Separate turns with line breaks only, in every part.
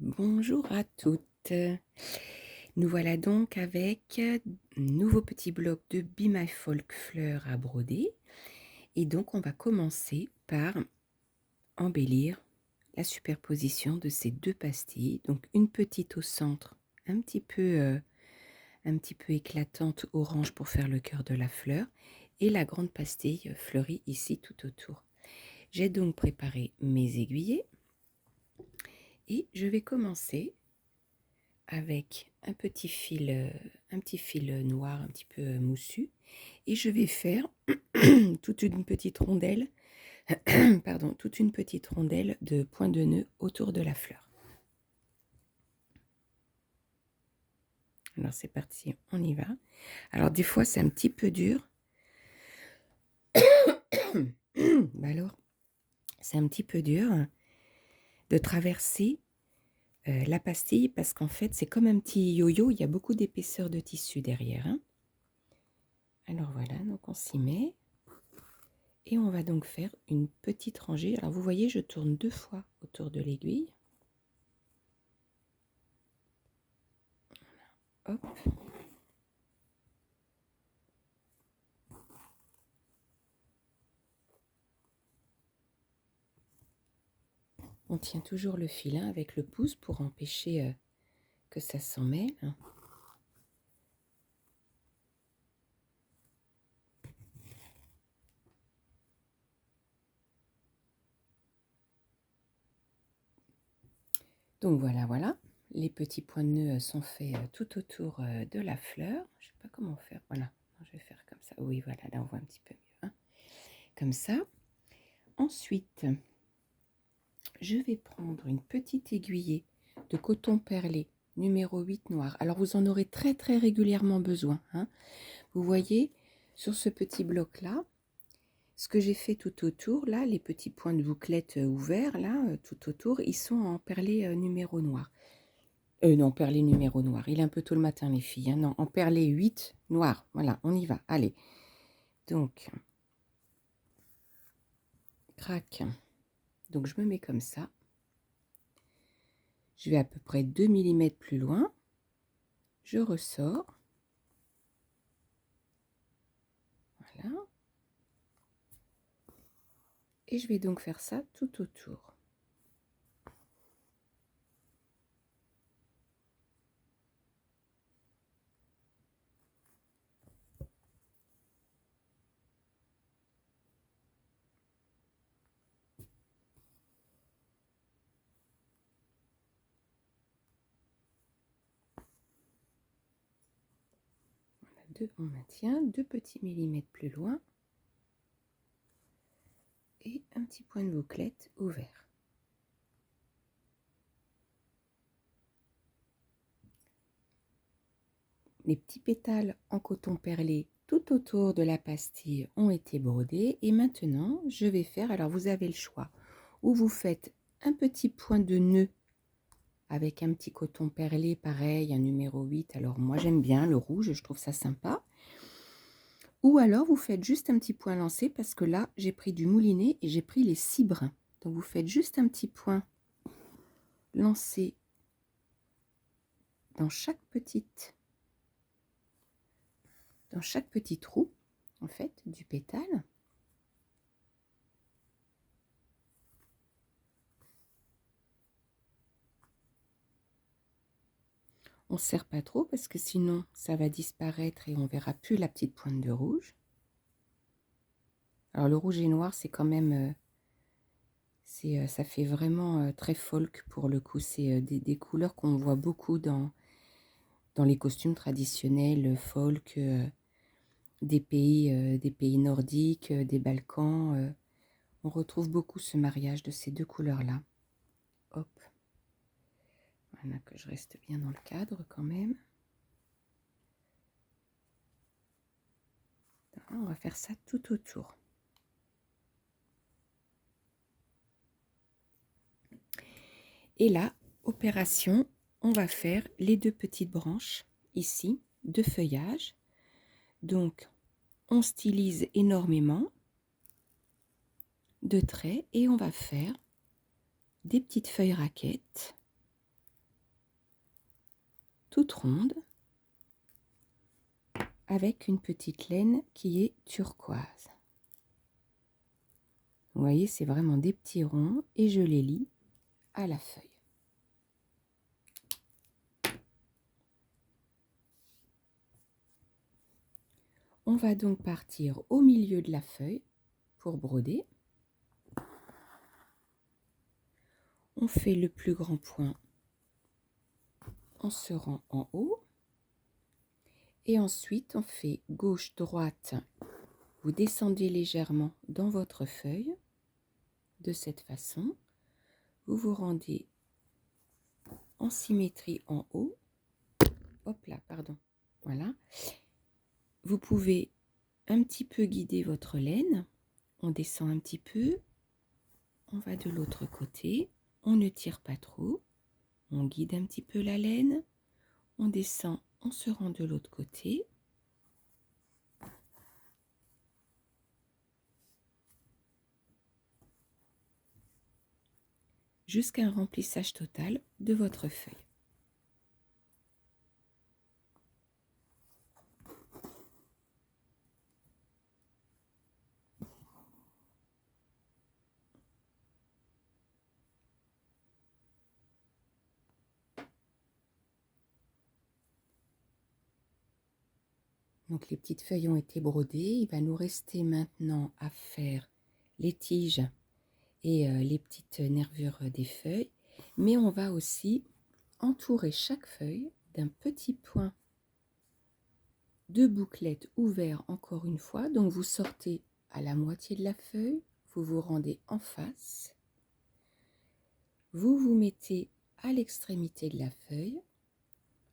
Bonjour à toutes. Nous voilà donc avec un nouveau petit bloc de Be My Folk fleurs à broder. Et donc on va commencer par embellir la superposition de ces deux pastilles. Donc une petite au centre, un petit peu éclatante orange pour faire le cœur de la fleur. Et la grande pastille fleurie ici tout autour. J'ai donc préparé mes aiguillets. Et je vais commencer avec un petit fil noir un petit peu moussu, et je vais faire toute une petite rondelle, pardon, toute une petite rondelle de points de nœud autour de la fleur. Alors c'est parti, on y va. Alors des fois c'est un petit peu dur. Alors c'est un petit peu dur de traverser la pastille parce qu'en fait c'est comme un petit yo-yo, il y a beaucoup d'épaisseur de tissu derrière, hein. Alors voilà, donc on s'y met. Et on va donc faire une petite rangée. Alors vous voyez, je tourne 2 fois autour de l'aiguille. Hop. On tient toujours le filin avec le pouce pour empêcher que ça s'en mêle. Donc voilà, voilà. Les petits points de nœud sont faits tout autour de la fleur. Je ne sais pas comment faire. Voilà, je vais faire comme ça. Oui, voilà, là on voit un petit peu mieux, hein. Comme ça. Ensuite, je vais prendre une petite aiguillée de coton perlé numéro 8 noir. Alors vous en aurez très très régulièrement besoin, hein. Vous voyez, sur ce petit bloc-là, ce que j'ai fait tout autour, là, les petits points de bouclette ouverts, là, tout autour, ils sont en perlé numéro noir. Non, perlé numéro noir. Il est un peu tôt le matin, les filles, hein. Non, en perlé 8 noir. Voilà, on y va. Allez. Donc, crac. Donc, je me mets comme ça. Je vais à peu près 2 mm plus loin. Je ressors. Voilà. Et je vais donc faire ça tout autour. On maintient 2 petits millimètres plus loin. Et un petit point de bouclette ouvert. Les petits pétales en coton perlé tout autour de la pastille ont été brodés et maintenant je vais faire, alors vous avez le choix, ou vous faites un petit point de nœud avec un petit coton perlé pareil, un numéro 8, alors moi j'aime bien le rouge, je trouve ça sympa, ou alors vous faites juste un petit point lancé parce que là j'ai pris du moulinet et j'ai pris les 6 brins, donc vous faites juste un petit point lancé dans chaque petit trou en fait du pétale. On ne serre pas trop parce que sinon ça va disparaître et on verra plus la petite pointe de rouge. Alors le rouge et noir c'est quand même ça fait vraiment très folk pour le coup. C'est des couleurs qu'on voit beaucoup dans les costumes traditionnels folk des pays nordiques, des Balkans. On retrouve beaucoup ce mariage de ces deux couleurs-là. Hop. Voilà, que je reste bien dans le cadre quand même. On va faire ça tout autour. Et là, opération, on va faire les 2 petites branches ici de feuillage. Donc, on stylise énormément de traits et on va faire des petites feuilles raquettes toute ronde avec une petite laine qui est turquoise. Vous voyez, c'est vraiment des petits ronds et je les lie à la feuille. On va donc partir au milieu de la feuille pour broder. On fait le plus grand point en se rend en haut. Et ensuite, on fait gauche-droite. Vous descendez légèrement dans votre feuille. De cette façon, vous vous rendez en symétrie en haut. Hop là, pardon. Voilà. Vous pouvez un petit peu guider votre laine. On descend un petit peu. On va de l'autre côté. On ne tire pas trop. On guide un petit peu la laine. On descend, on se rend de l'autre côté. Jusqu'à un remplissage total de votre feuille. Donc les petites feuilles ont été brodées. Il va nous rester maintenant à faire les tiges et les petites nervures des feuilles. Mais on va aussi entourer chaque feuille d'un petit point de bouclette ouvert encore une fois. Donc vous sortez à la moitié de la feuille, vous vous rendez en face, vous vous mettez à l'extrémité de la feuille,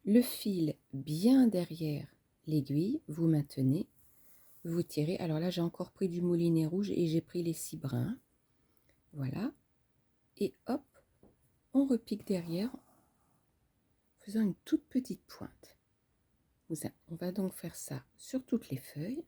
le fil bien derrière l'aiguille, vous maintenez, vous tirez. Alors là j'ai encore pris du moulinet rouge et j'ai pris les 6 brins. Voilà. Et hop, on repique derrière en faisant une toute petite pointe. On va donc faire ça sur toutes les feuilles.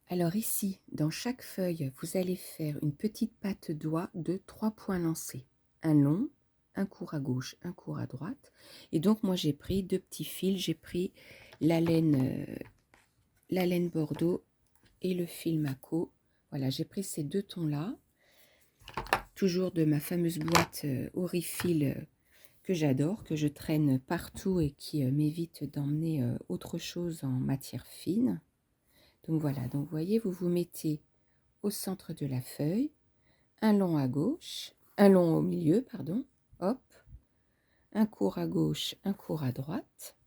Alors ici, dans chaque feuille, vous allez faire une petite patte doigt de 3 points lancés. Un long, un court à gauche, un court à droite. Et donc moi j'ai pris 2 petits fils, j'ai pris la laine Bordeaux et le fil Mako. Voilà, j'ai pris ces 2 tons-là. Toujours de ma fameuse boîte Aurifil que j'adore, que je traîne partout et qui m'évite d'emmener autre chose en matière fine. Donc voilà, donc vous voyez, vous vous mettez au centre de la feuille, un long à gauche, un long au milieu, pardon, hop, un court à gauche, un court à droite.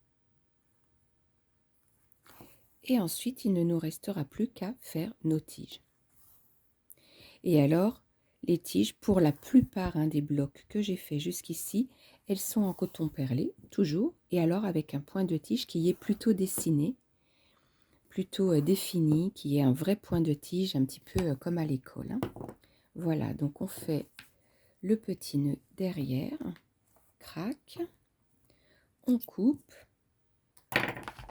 Et ensuite, il ne nous restera plus qu'à faire nos tiges. Et alors, les tiges, pour la plupart des blocs que j'ai fait jusqu'ici, elles sont en coton perlé, toujours, et alors avec un point de tige qui est plutôt dessiné, plutôt défini, qui est un vrai point de tige, un petit peu comme à l'école. Voilà, donc on fait le petit nœud derrière, crac, on coupe,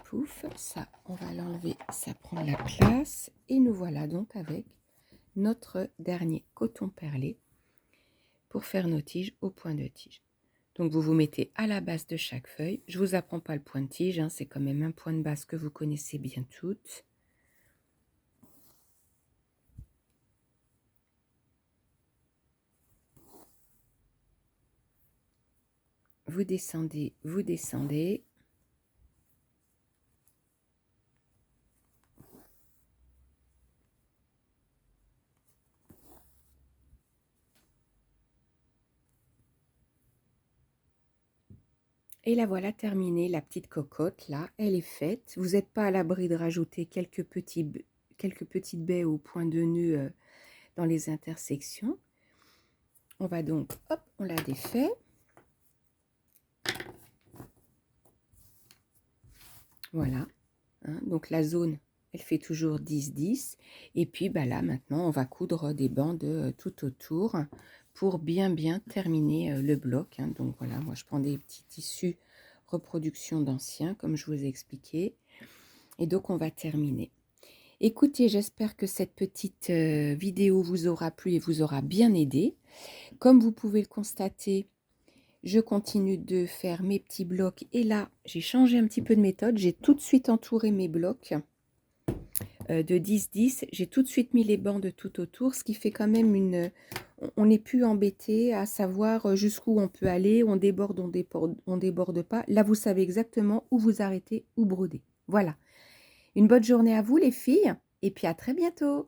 pouf, ça on va l'enlever, ça prend la place, et nous voilà donc avec notre dernier coton perlé pour faire nos tiges au point de tige. Donc vous vous mettez à la base de chaque feuille. Je ne vous apprends pas le point de tige, c'est quand même un point de base que vous connaissez bien toutes. Vous descendez, vous descendez. Et la voilà terminée, la petite cocotte, là, elle est faite. Vous n'êtes pas à l'abri de rajouter quelques petites baies au point de nœud dans les intersections. On va donc, hop, on la défait. Voilà, hein, donc la zone, elle fait toujours 10-10. Et puis bah là, maintenant, on va coudre des bandes tout autour pour bien terminer le bloc, hein. Donc voilà, moi je prends des petits tissus reproduction d'anciens, comme je vous ai expliqué. Et donc on va terminer. Écoutez, j'espère que cette petite vidéo vous aura plu et vous aura bien aidé. Comme vous pouvez le constater, je continue de faire mes petits blocs. Et là, j'ai changé un petit peu de méthode. J'ai tout de suite entouré mes blocs de 10-10. J'ai tout de suite mis les bandes tout autour, ce qui fait quand même une... On n'est plus embêté à savoir jusqu'où on peut aller, on déborde, on déborde pas. Là, vous savez exactement où vous arrêtez, où broder. Voilà. Une bonne journée à vous les filles, et puis à très bientôt.